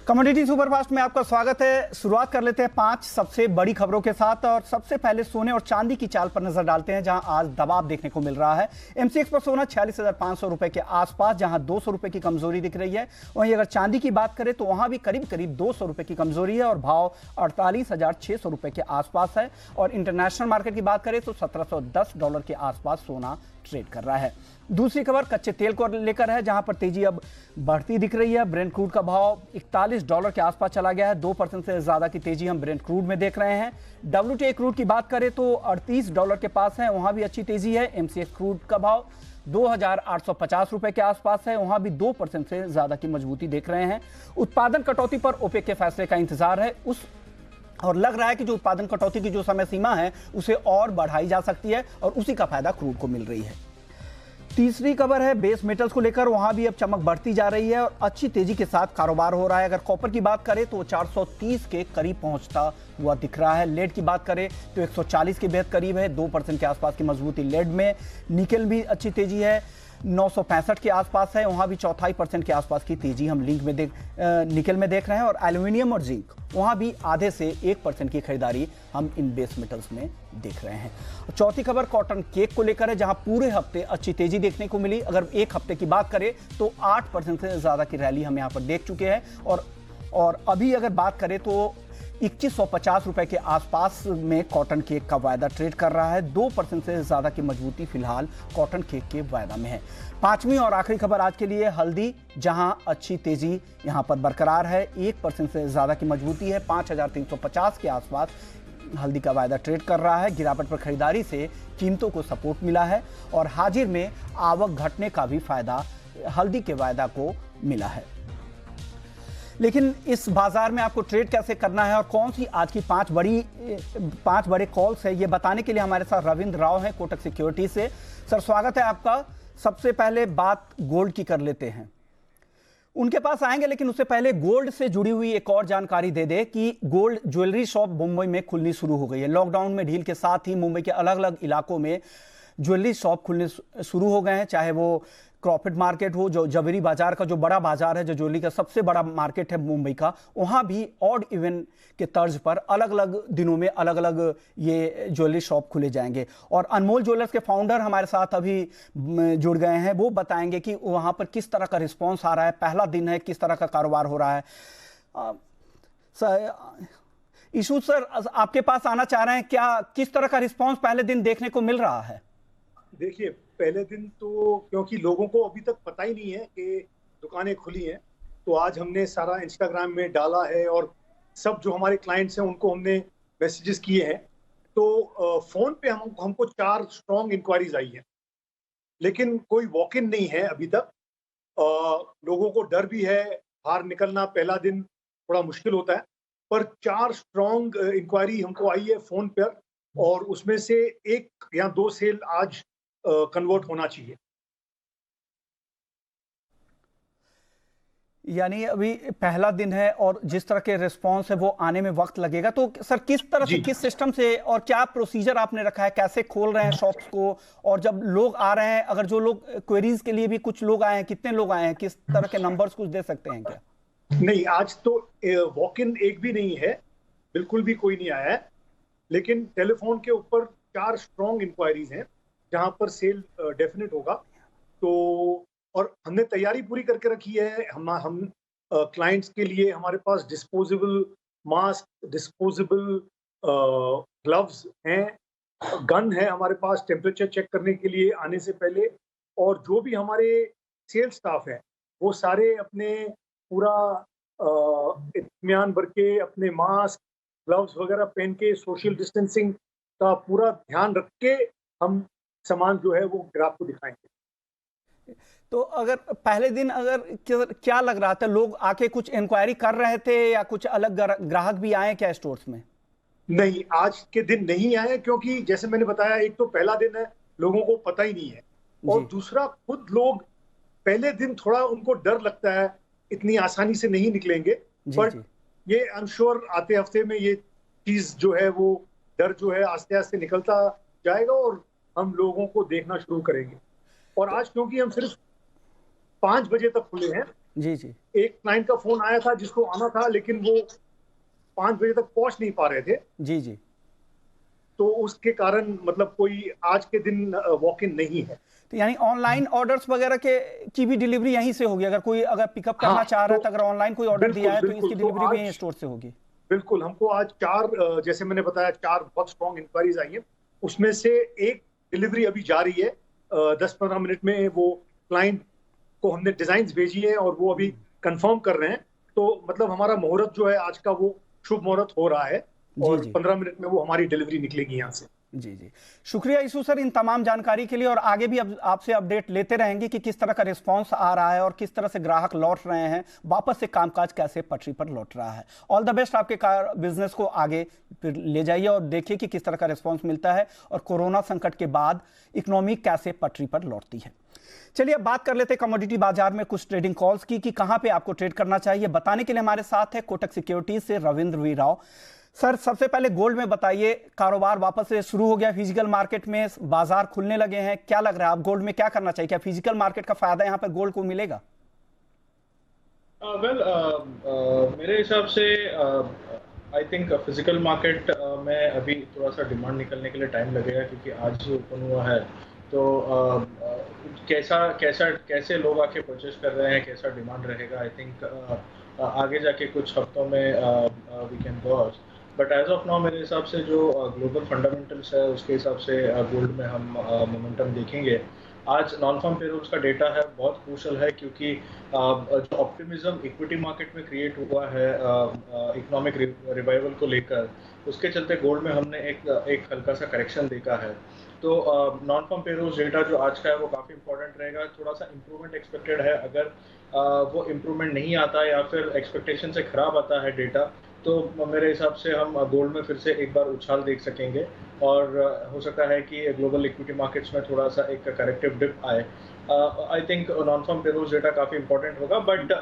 Commodity superfast में आपका स्वागत है। शुरुआत कर लेते हैं 5 सबसे बड़ी खबरों के साथ और सबसे पहले सोने और चांदी की चाल पर नजर डालते हैं, जहां आज दबाव देखने को मिल रहा है। एमसीएक्स पर सोना 46,500 रुपए के आसपास, जहां 200 रुपए की कमजोरी दिख रही है। वहीं अगर चांदी की बात करें तो वहां भी करीब करीब 200 रुपए की कमजोरी है और भाव 48,600 रुपए के आसपास है। और इंटरनेशनल मार्केट की बात करें तो $1710 के आसपास सोना ट्रेड कर रहा है। दूसरी खबर कच्चे तेल को लेकर है, जहां पर तेजी अब बढ़ती दिख रही है। ब्रेंट क्रूड का भाव $41 के आसपास चला गया है। 2% से ज्यादा की तेजी हम ब्रेंट क्रूड में देख रहे हैं। WTI क्रूड की बात करें तो $38 के पास है, वहां भी अच्छी तेजी है। एमसीएक्स क्रूड का भाव 2,850 रुपए के आसपास है, वहां भी 2% से ज्यादा की मजबूती देख रहे हैं। उत्पादन कटौती पर ओपेक के फैसले का इंतजार है और लग रहा है कि जो उत्पादन कटौती की जो समय सीमा है उसे और बढ़ाई जा सकती है और उसी का फायदा क्रूड को मिल रही है। तीसरी खबर है बेस मेटल्स को लेकर, वहां भी अब चमक बढ़ती जा रही है और अच्छी तेजी के साथ कारोबार हो रहा है। अगर कॉपर की बात करें तो 430 के करीब पहुंचता हुआ दिख रहा है। लेड की बात करें तो 140 के बेहद करीब है, 2% के आसपास की मजबूती लेड में। निकेल भी अच्छी तेजी है, 965 के आसपास है, वहां भी 0.25% के आसपास की तेजी हम निकेल में देख रहे हैं। और एल्यूमिनियम और जिंक वहां भी आधे से 1% की खरीदारी हम इन बेस मेटल्स में देख रहे हैं। चौथी खबर कॉटन केक को लेकर है, जहां पूरे हफ्ते अच्छी तेजी देखने को मिली। अगर एक हफ्ते की बात करें तो 8% से ज्यादा की रैली हम यहां पर देख चुके हैं और अभी अगर बात करें तो 2150 रुपए के आसपास में कॉटन केक का वायदा ट्रेड कर रहा है। 2% से ज्यादा की मजबूती फिलहाल कॉटन केक के वायदा में है। पांचवी और आखिरी खबर आज के लिए हल्दी, जहां अच्छी तेजी यहां पर बरकरार है। 1% से ज्यादा की मजबूती है, 5,350 के आसपास हल्दी का वायदा ट्रेड कर रहा है। गिरावट पर खरीदारी से कीमतों को सपोर्ट मिला है और हाजिर में आवक घटने का भी फायदा हल्दी के वायदा को मिला है। लेकिन इस बाजार में आपको ट्रेड कैसे करना है और कौन सी आज की 5 बड़े कॉल्स है, ये बताने के लिए हमारे साथ रविंद्र राव हैं कोटक सिक्योरिटी से। सर स्वागत है आपका। सबसे पहले बात गोल्ड की कर लेते हैं, उनके पास आएंगे, लेकिन उससे पहले गोल्ड से जुड़ी हुई एक और जानकारी दे दे कि गोल्ड ज्वेलरी शॉप मुंबई में खुलनी शुरू हो गई है। लॉकडाउन में ढील के साथ ही मुंबई के अलग अलग इलाकों में ज्वेलरी शॉप खुलने शुरू हो गए हैं, चाहे वो क्रॉफर्ड मार्केट हो, जो जवेरी बाजार का जो बड़ा बाजार है, जो ज्वेलरी का सबसे बड़ा मार्केट है मुंबई का, वहां भी ऑड इवेंट के तर्ज पर अलग अलग दिनों में अलग अलग ये ज्वेलरी शॉप खुले जाएंगे। और अनमोल ज्वेलर्स के फाउंडर हमारे साथ अभी जुड़ गए हैं, वो बताएंगे कि वहां पर किस तरह का रिस्पॉन्स आ रहा है, पहला दिन है, किस तरह का कारोबार हो रहा है। ईशू सर आपके पास आना चाह रहे हैं, क्या किस तरह का रिस्पॉन्स पहले दिन देखने को मिल रहा है? देखिए, पहले दिन तो क्योंकि लोगों को अभी तक पता ही नहीं है कि दुकानें खुली हैं, तो आज हमने सारा इंस्टाग्राम में डाला है और सब जो हमारे क्लाइंट्स हैं उनको हमने मैसेजेस किए हैं। तो फोन पे हमको 4 स्ट्रॉन्ग इंक्वायरीज आई हैं, लेकिन कोई वॉक इन नहीं है अभी तक। लोगों को डर भी है, बाहर निकलना पहला दिन थोड़ा मुश्किल होता है, पर 4 स्ट्रॉन्ग इंक्वायरी हमको आई है फोन पर और उसमें से 1 या 2 सेल आज कन्वर्ट होना चाहिए। यानी अभी पहला दिन है और जिस तरह के रिस्पांस है वो आने में वक्त लगेगा। तो सर किस तरह से, किस सिस्टम से और क्या प्रोसीजर आपने रखा है, कैसे खोल रहे हैं शॉप्स को? और जब लोग आ रहे हैं, अगर जो लोग क्वेरीज के लिए भी कुछ लोग आए हैं, कितने लोग आए हैं, किस तरह के नंबर्स कुछ दे सकते हैं क्या? नहीं, आज तो वॉक इन एक भी नहीं है, बिल्कुल भी कोई नहीं आया है, लेकिन टेलीफोन के ऊपर 4 स्ट्रॉन्ग इंक्वायरीज हैं जहां पर सेल डेफिनेट होगा। तो और हमने तैयारी पूरी करके रखी है। हम क्लाइंट्स के लिए हमारे पास डिस्पोजेबल मास्क, डिस्पोजेबल ग्लव्स हैं, गन है हमारे पास टेम्परेचर चेक करने के लिए आने से पहले। और जो भी हमारे सेल स्टाफ है वो सारे अपने पूरा इत्मीनान भर के अपने मास्क, ग्लव्स वगैरह पहन के सोशल डिस्टेंसिंग का पूरा ध्यान रख के हम सामान जो है वो ग्राहक को दिखाएंगे। तो अगर पहले दिन क्या लग रहा था, लोग आके कुछ इंक्वायरी कर रहे थे या कुछ अलग ग्राहक भी आए क्या स्टोर्स में? नहीं, आज के दिन नहीं आए, क्योंकि जैसे मैंने बताया, एक तो पहला दिन है, लोगों को पता ही नहीं है, और दूसरा खुद लोग पहले दिन थोड़ा उनको डर लगता है, इतनी आसानी से नहीं निकलेंगे। बट ये आई एम श्योर आते हफ्ते में ये चीज जो है वो डर जो है आस्ते आस्ते निकलता जाएगा और हम लोगों को देखना शुरू करेंगे। और आज क्योंकि हम सिर्फ 5 बजे तक खुले हैं, जी जी एक क्लाइंट का फोन आया था जिसको आना था, लेकिन वो 5 बजे तक पहुंच नहीं पा रहे थे, जी जी। तो उसके कारण मतलब कोई आज के दिन वॉक इन नहीं है। तो यानी ऑनलाइन ऑर्डर्स वगैरह के की भी डिलीवरी यहीं से होगी, अगर कोई अगर पिकअप हाँ, करना चाह रहा है तो तो अगर ऑनलाइन कोई ऑर्डर दिया बिल्कुल है तो बिल्कुल, इसकी तो डिलीवरी भी यहीं आज स्टोर से होगी। बिल्कुल हमको आज 4, जैसे मैंने बताया, 4 बहुत स्ट्रॉन्ग इंक्वायरीज आई हैं, उसमें से एक डिलीवरी अभी जारी है। 10-15 मिनट में वो क्लाइंट को हमने डिजाइन भेजी है और वो अभी कंफर्म कर रहे हैं। तो मतलब हमारा मुहूर्त जो है आज का, वो शुभ मुहूर्त हो रहा है जी और जी 15 मिनट में वो हमारी डिलीवरी निकलेगी यहाँ से। जी जी। शुक्रिया यीशु सर इन तमाम जानकारी के लिए, और आगे भी अब आपसे अपडेट लेते रहेंगे कि किस तरह का रिस्पांस आ रहा है और किस तरह से ग्राहक लौट रहे हैं, वापस से कामकाज कैसे पटरी पर लौट रहा है। ऑल द बेस्ट आपके कार बिजनेस को आगे फिर ले जाइए और देखिए कि किस तरह का रिस्पॉन्स मिलता है और कोरोना संकट के बाद इकोनॉमी कैसे पटरी पर लौटती है। चलिए अब बात कर लेते हैं कमोडिटी बाजार में कुछ ट्रेडिंग कॉल्स की कि कहां पे आपको ट्रेड करना चाहिए। बताने के लिए हमारे साथ है कोटक सिक्योरिटीज से रविंद्र वी राव। सर सबसे पहले गोल्ड में बताइए, कारोबार वापस से शुरू हो गया फिजिकल मार्केट में, बाजार खुलने लगे हैं, क्या लग रहा है आप गोल्ड में क्या करना चाहिए, क्या फिजिकल मार्केट का फायदा यहां पर गोल्ड को मिलेगा? मेरे हिसाब से आई थिंक फिजिकल मार्केट में अभी थोड़ा सा डिमांड निकलने के लिए टाइम लगेगा, क्योंकि आज ही ओपन हुआ है। तो कैसे लोग आके परचेज कर रहे हैं, कैसा डिमांड रहेगा, आई थिंक आगे जाके कुछ हफ्तों में we can gauge. But as of now मेरे हिसाब से जो ग्लोबल फंडामेंटल्स है उसके हिसाब से गोल्ड में हम मोमेंटम देखेंगे। आज नॉन फार्म पेरोल्स का डेटा है, बहुत क्रूशल है, क्योंकि जो ऑप्टिमिज्म इक्विटी मार्केट में क्रिएट हुआ है इकोनॉमिक रिवाइवल को लेकर, उसके चलते गोल्ड में हमने एक हल्का सा करेक्शन देखा है। तो नॉन फार्म पेरोल्स डेटा जो आज का है वो काफ़ी इंपॉर्टेंट रहेगा। थोड़ा सा इम्प्रूवमेंट एक्सपेक्टेड है। अगर वो इम्प्रूवमेंट नहीं आता या फिर एक्सपेक्टेशन से खराब आता है डेटा, तो मेरे हिसाब से हम गोल्ड में फिर से एक बार उछाल देख सकेंगे, और हो सकता है कि ग्लोबल इक्विटी मार्केट्स में थोड़ा सा एक करेक्टिव डिप आए। I think non farm payrolls data काफ़ी इंपॉर्टेंट होगा, बट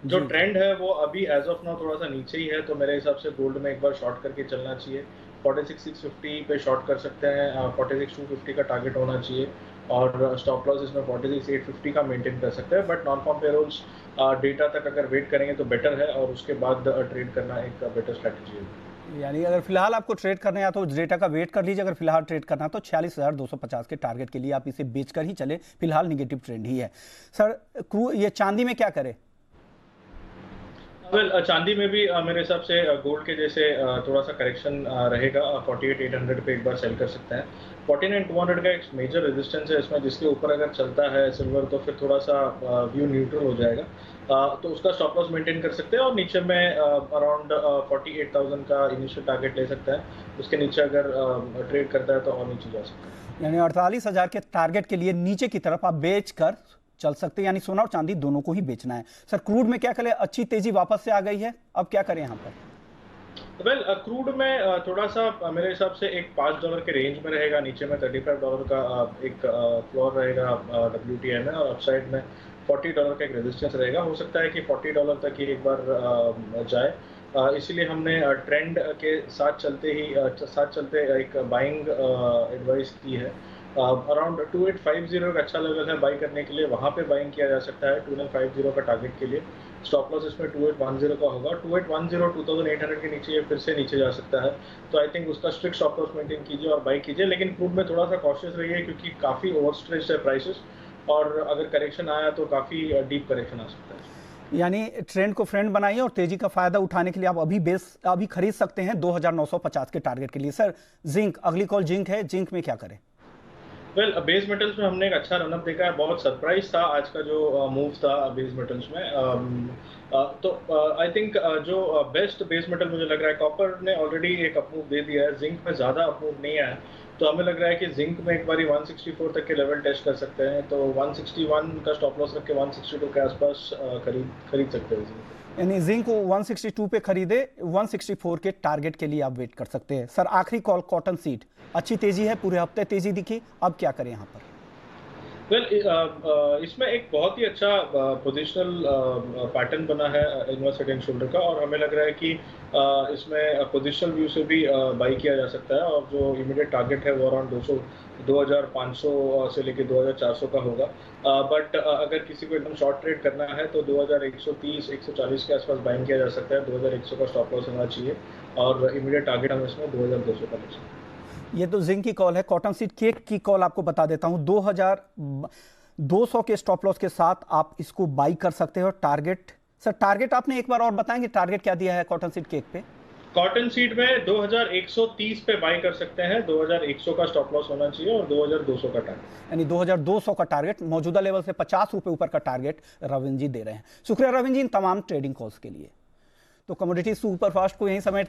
जो ट्रेंड है वो अभी एज ऑफ नाउ थोड़ा सा नीचे ही है। तो मेरे हिसाब से गोल्ड में एक बार शॉर्ट करके चलना चाहिए। 46,650 पे शॉर्ट कर सकते हैं, 46,250 का टारगेट होना चाहिए, और स्टॉप लॉस इसमें 46,850 का मेंटेन कर सकते हैं। But non farm payrolls data तक अगर वेट करेंगे तो बेटर है, और उसके बाद ट्रेड करना एक बेटर स्ट्रैटेजी है। यानी अगर फिलहाल आपको ट्रेड करना है तो डेटा का वेट कर लीजिए, अगर फिलहाल ट्रेड करना है तो 46,250 के टारगेट के लिए आप इसे बेचकर ही चले, फिलहाल निगेटिव ट्रेंड ही है। सर ये चांदी में क्या करें? चांदी में भी मेरे हिसाब से गोल्ड के जैसे थोड़ा सा करेक्शन रहेगा। 48,800 पे एक बार सेल कर सकते हैं। 49,200 का एक मेजर रेजिस्टेंस है इसमें, जिसके ऊपर अगर चलता है सिल्वर तो फिर थोड़ा सा व्यू न्यूट्रल हो जाएगा। तो उसका स्टॉप लॉस मेंटेन कर सकते हैं, और नीचे में अराउंड 48,000 का इनिशियल टारगेट ले सकते हैं। उसके नीचे अगर ट्रेड करता है तो और नीचे जा सकता है। यानी 48,000 के टारगेट के लिए नीचे की तरफ आप बेच कर चल सकते हैं, यानी सोना और चांदी दोनों को ही बेचना है। सर क्रूड में क्या करें? अच्छी तेजी वापस से आ गई है, अब क्या करें यहाँ पर? क्रूड में थोड़ा सा मेरे हिसाब से एक $5 के रेंज में रहेगा। नीचे में $35 का एक फ्लोर रहेगा WTI में, और अपसाइड में $40 का एक रेजिस्टेंस रहेगा। हो सकता है कि $40 तक ही एक बार जाए, इसीलिए हमने ट्रेंड के साथ चलते एक बाइंग एडवाइस की है। अराउंड 2850 एक अच्छा लेवल है बाई करने के लिए, वहाँ पे बाइंग किया जा सकता है 2950 का टारगेट के लिए। स्टॉप लॉस इसमें 2810 का होगा। 2810 2800 के नीचे ये फिर से नीचे जा सकता है, तो आई थिंक उसका स्ट्रिक्ट स्टॉप लॉस मेंटेन कीजिए और बाई कीजिए। लेकिन क्रूड में थोड़ा सा कॉशियस रहिए, क्योंकि काफ़ी ओवर स्ट्रेच्ड है प्राइसेस, और अगर करेक्शन आया तो काफ़ी डीप करेक्शन आ सकता है। यानी ट्रेंड को फ्रेंड बनाइए और तेजी का फायदा उठाने के लिए आप अभी खरीद सकते हैं 2950 के टारगेट के लिए। सर जिंक, अगली कॉल जिंक है, जिंक में क्या करें? बेस मेटल्स में हमने एक अच्छा रनअप देखा है। बहुत सरप्राइज था आज का जो मूव था बेस मेटल्स में। तो आई थिंक जो बेस्ट बेस मेटल मुझे लग रहा है, कॉपर ने ऑलरेडी एक अपमूव दे दिया है, जिंक में ज़्यादा अपमूव नहीं आया। तो हमें लग रहा है कि जिंक में एक बारी 164 तक के लेवल टेस्ट कर सकते हैं। तो 161 का स्टॉप लॉस रख के 162 के आसपास खरीद सकते हैं जिंक। यानी जिंक को 162 पे खरीदे, 164 के टारगेट के लिए आप वेट कर सकते हैं। सर आखिरी कॉल कॉटन सीड, अच्छी तेजी है, पूरे हफ्ते तेजी दिखी, अब क्या करें यहाँ पर? वेल इसमें एक बहुत ही अच्छा पोजिशनल पैटर्न बना है इनवर्स हेड एंड शोल्डर का, और हमें लग रहा है कि इसमें पोजिशनल व्यू से भी बाई किया जा सकता है, और जो इमीडिएट टारगेट है वो अराउंड 2500 से लेकर 2400 का होगा। बट अगर किसी को एकदम शॉर्ट ट्रेड करना है तो 2130 140 के आसपास बाइंग किया जा सकता है। 2100 का स्टॉप लॉस होना चाहिए, और इमीडिएट टारगेट हम इसमें 2200 का ले सकते हैं। ये तो जिंक की कॉल है। कॉटन सीड केक की कॉल आपको बता देता हूं, 2200 के स्टॉप लॉस के साथ आप इसको बाई कर सकते हो। टारगेट सर, टारगेट आपने एक बार और बताएंगे, टारगेट क्या दिया है कॉटन सीड केक पे? कॉटन सीड में 2130 पे बाई कर सकते हैं, 2100 का स्टॉप लॉस होना चाहिए और 2200 का टारगेट, यानी 2200 का टारगेट, मौजूदा लेवल से 50 रुपए ऊपर का टारगेट रविंद्र जी दे रहे हैं। शुक्रिया रविंद्र जी इन तमाम ट्रेडिंग कॉल्स के लिए। तो कमोडिटी सुपरफास्ट को यहीं समेट